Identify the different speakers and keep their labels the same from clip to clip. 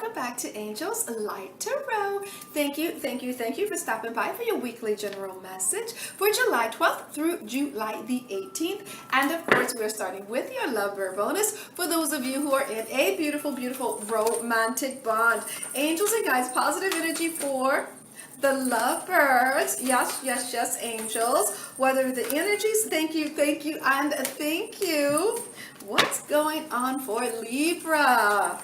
Speaker 1: welcome back to Angel's Light Tarot. Thank you for stopping by for your weekly general message for July 12th through July the 18th. And of course, we're starting with your lover bonus for those of you who are in a beautiful, beautiful romantic bond. Angels and guides, positive energy for the lovebirds. Yes, angels. What are the energies? Thank you, and thank you. What's going on for Libra?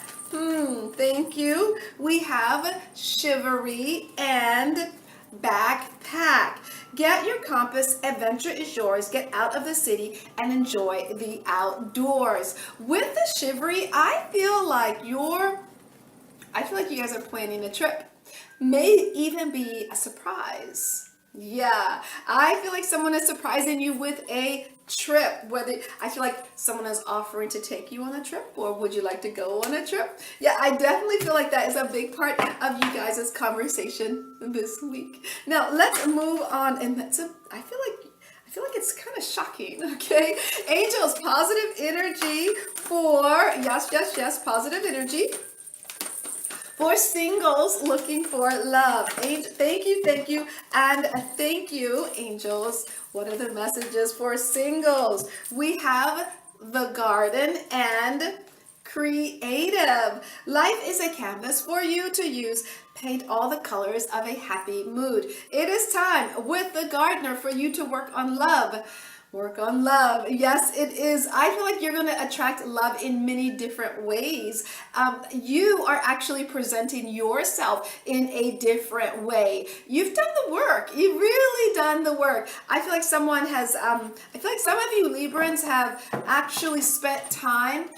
Speaker 1: Thank you. We have chivalry and backpack. Get your compass, adventure is yours. Get out of the city and enjoy the outdoors. With the chivalry, I feel like you guys are planning a trip. May even be a surprise. Yeah, I feel like someone is surprising you with a trip. I feel like someone is offering to take you on a trip, or would you like to go on a trip? Yeah, I definitely feel like that is a big part of you guys' conversation this week. Now let's move on, and I feel like it's kind of shocking. Okay, angels, positive energy for yes, positive energy for singles looking for love. Thank you, and thank you, angels. What are the messages for singles? We have the garden and creative. Life is a canvas for you to use. Paint all the colors of a happy mood. It is time with the gardener for you to work on love. Work on love. Yes, it is. I feel like you're going to attract love in many different ways. You are actually presenting yourself in a different way. You've done the work. You've really done the work. I feel like some of you Librans have actually spent time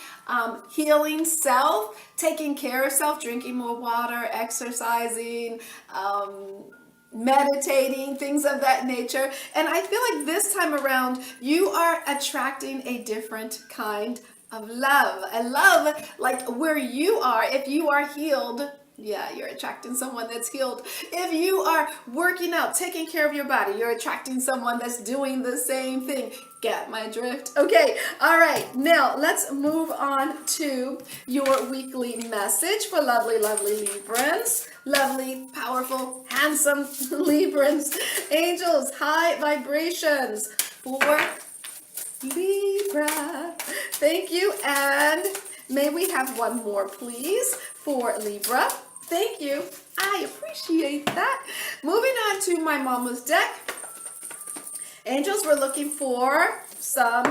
Speaker 1: healing self, taking care of self, drinking more water, exercising, meditating, things of that nature. And I feel like this time around, you are attracting a different kind of love. A love like where you are, if you are healed, yeah, you're attracting someone that's healed. If you are working out, taking care of your body, you're attracting someone that's doing the same thing. Get my drift? Okay, all right. Now let's move on to your weekly message for lovely, lovely Librans. Lovely, powerful, handsome Librans. Angels, high vibrations for Libra. Thank you, and may we have one more, please, for Libra. Thank you. I appreciate that. Moving on to my mama's deck. Angels, we're looking for some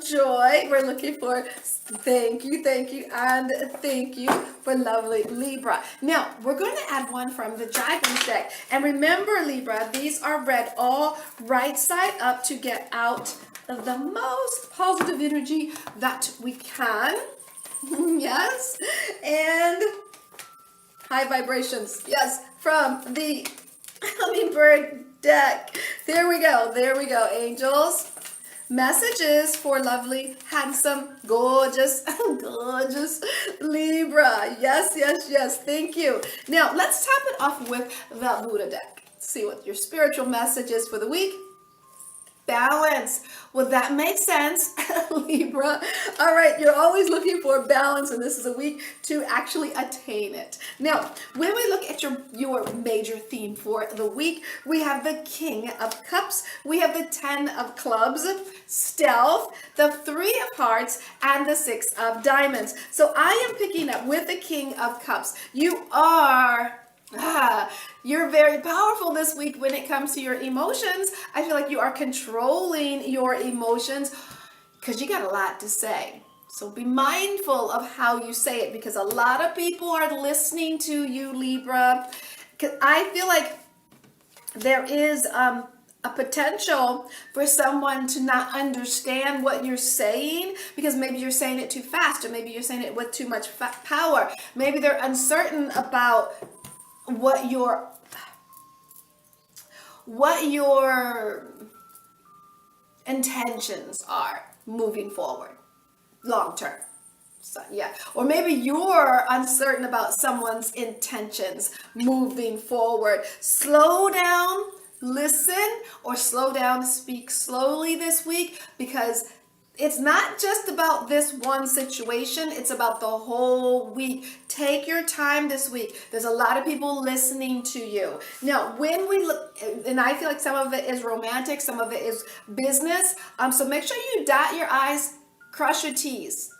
Speaker 1: joy. We're looking for thank you, and thank you for lovely Libra. Now, we're going to add one from the Dragon's deck. And remember, Libra, these are read all right side up to get out of the most positive energy that we can. Yes, and high vibrations. Yes, from the hummingbird deck. There we go, angels. Messages for lovely, handsome, gorgeous Libra. Yes. Thank you. Now, let's top it off with the Buddha deck. See what your spiritual message is for the week. Balance. Well, that makes sense, Libra. All right, you're always looking for balance, and this is a week to actually attain it. Now, when we look at your major theme for the week, we have the King of Cups, we have the 10 of Clubs, Stealth, the 3 of Hearts, and the 6 of Diamonds. So I am picking up with the King of Cups. You're very powerful this week when it comes to your emotions. I feel like you are controlling your emotions because you got a lot to say. So be mindful of how you say it, because a lot of people are listening to you, Libra. Because I feel like there is a potential for someone to not understand what you're saying, because maybe you're saying it too fast, or maybe you're saying it with too much power. Maybe they're uncertain about what your intentions are moving forward long term. So yeah, or maybe you're uncertain about someone's intentions moving forward. Slow down, listen, or slow down, speak slowly this week, because it's not just about this one situation, it's about the whole week. Take your time this week. There's a lot of people listening to you. Now, when we look, and I feel like some of it is romantic, some of it is business. So make sure you dot your I's, cross your T's.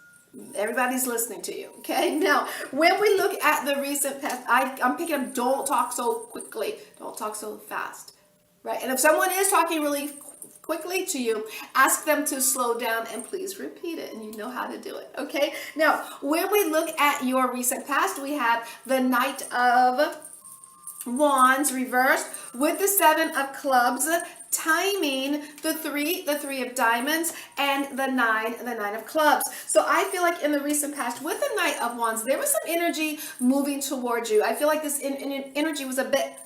Speaker 1: Everybody's listening to you, okay? Now, when we look at the recent past, I'm picking up, don't talk so quickly. Don't talk so fast, right? And if someone is talking really quickly to you, ask them to slow down and please repeat it, and you know how to do it, okay? Now, when we look at your recent past, we have the Knight of Wands reversed with the Seven of Clubs, timing the three of diamonds, and the nine of clubs. So I feel like in the recent past with the Knight of Wands, there was some energy moving towards you. I feel like this energy was a bit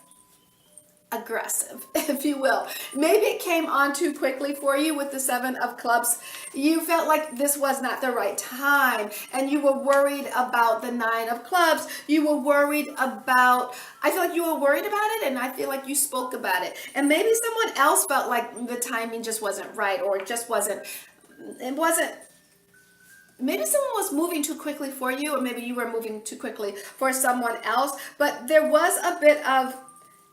Speaker 1: aggressive, if you will. Maybe it came on too quickly for you with the Seven of Clubs. You felt like this was not the right time, and you were worried about the Nine of Clubs. You were worried about, I feel like you were worried about it, and I feel like you spoke about it. And maybe someone else felt like the timing just wasn't right, or it just wasn't, maybe someone was moving too quickly for you, or maybe you were moving too quickly for someone else. But there was a bit of,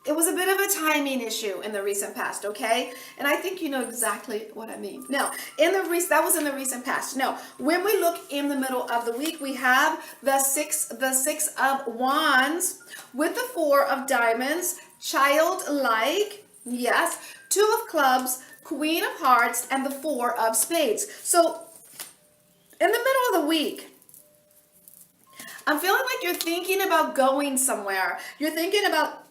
Speaker 1: it was a bit of a timing issue in the recent past, okay? And I think you know exactly what I mean. Now, that was in the recent past. Now, when we look in the middle of the week, we have the six of Wands with the Four of Diamonds, childlike, yes, Two of Clubs, Queen of Hearts, and the Four of Spades. So, in the middle of the week, I'm feeling like you're thinking about going somewhere. You're thinking about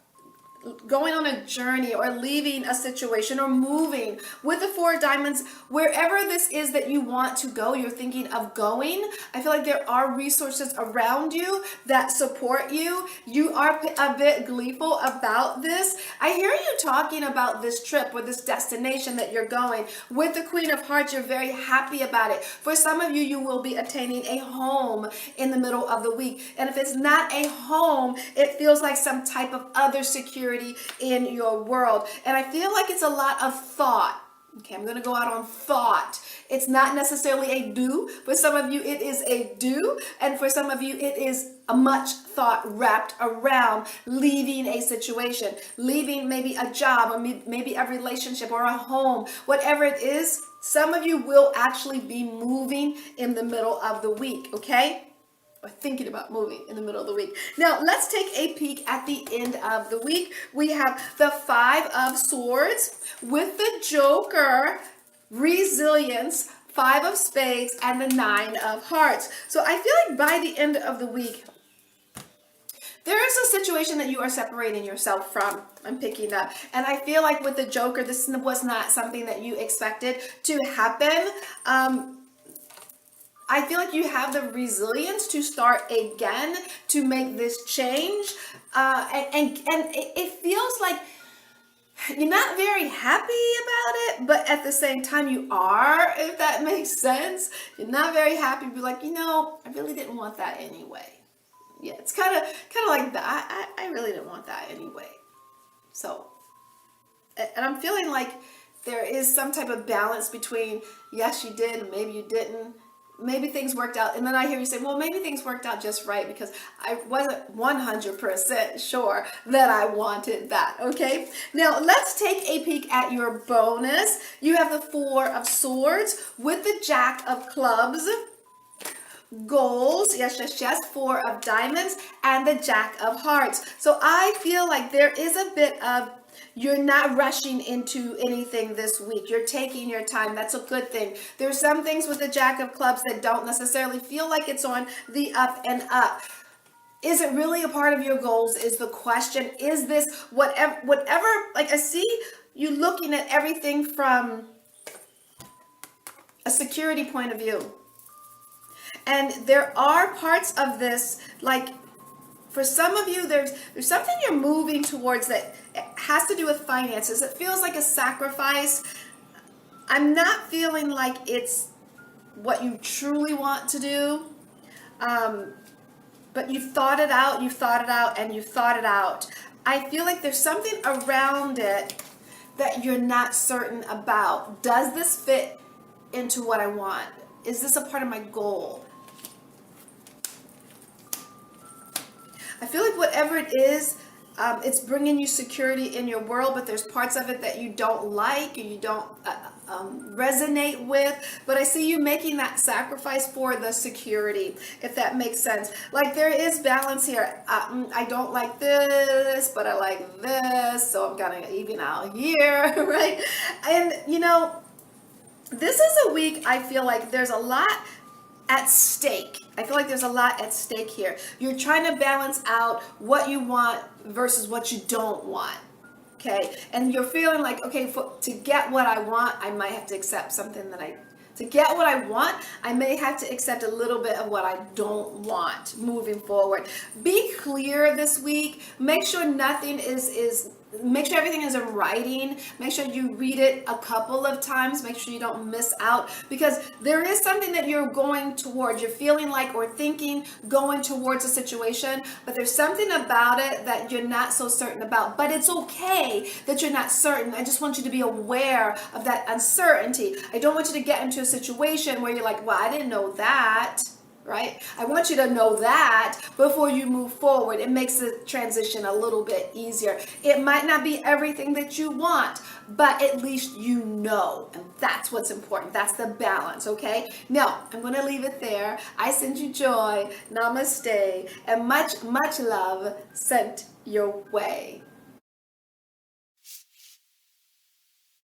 Speaker 1: going on a journey or leaving a situation or moving with the Four of Diamonds. Wherever this is that you want to go, you're thinking of going. I feel like there are resources around you that support you. You are a bit gleeful about this. I hear you talking about this trip or this destination that you're going. With the Queen of Hearts, you're very happy about it. For some of you, you will be attaining a home in the middle of the week. And if it's not a home, it feels like some type of other security in your world. And I feel like it's a lot of thought. Okay, I'm going to go out on thought. It's not necessarily a do. For some of you, it is a do. And for some of you, it is a much thought wrapped around leaving a situation, leaving maybe a job or maybe a relationship or a home, whatever it is. Some of you will actually be moving in the middle of the week, okay? Or thinking about moving in the middle of the week. Now, let's take a peek at the end of the week. We have the Five of Swords with the Joker, resilience, Five of Spades, and the Nine of Hearts. So I feel like by the end of the week, there is a situation that you are separating yourself from. I'm picking up. And I feel like with the Joker, this was not something that you expected to happen. I feel like you have the resilience to start again, to make this change. And it feels like you're not very happy about it, but at the same time you are, if that makes sense. You're not very happy, but like, you know, I really didn't want that anyway. Yeah, it's kind of like that. I really didn't want that anyway. So, and I'm feeling like there is some type of balance between, yes, you did, and maybe you didn't. Maybe things worked out, and then I hear you say, well, maybe things worked out just right because I wasn't 100% sure that I wanted that, okay? Now, let's take a peek at your bonus. You have the Four of Swords with the Jack of Clubs, goals, yes, Four of Diamonds, and the Jack of Hearts. So I feel like there is a bit of, you're not rushing into anything this week. You're taking your time. That's a good thing. There's some things with the Jack of Clubs that don't necessarily feel like it's on the up and up. Is it really a part of your goals is the question. Is this whatever, like I see you looking at everything from a security point of view. And there are parts of this, like for some of you, there's something you're moving towards that has to do with finances. It feels like a sacrifice. I'm not feeling like it's what you truly want to do. But you've thought it out, and you've thought it out. I feel like there's something around it that you're not certain about. Does this fit into what I want? Is this a part of my goal? I feel like whatever it is, it's bringing you security in your world, but there's parts of it that you don't like, or you don't resonate with. But I see you making that sacrifice for the security, if that makes sense. Like, there is balance here. I don't like this, but I like this, so I'm gonna even out here, right? And you know, this is a week I feel like there's a lot at stake. I feel like there's a lot at stake here. You're trying to balance out what you want versus what you don't want. Okay? And you're feeling like, okay, to get what I want, I might have to accept something to get what I want, I may have to accept a little bit of what I don't want moving forward. Be clear this week. Make sure nothing make sure everything is in writing. Make sure you read it a couple of times. Make sure you don't miss out, because there is something that you're going towards. You're feeling like or thinking going towards a situation, but there's something about it that you're not so certain about. But it's okay that you're not certain. I just want you to be aware of that uncertainty. I don't want you to get into a situation where you're like, well, I didn't know that. Right? I want you to know that before you move forward. It makes the transition a little bit easier. It might not be everything that you want, but at least you know. And that's what's important. That's the balance, okay? Now, I'm going to leave it there. I send you joy, namaste, and much, much love sent your way.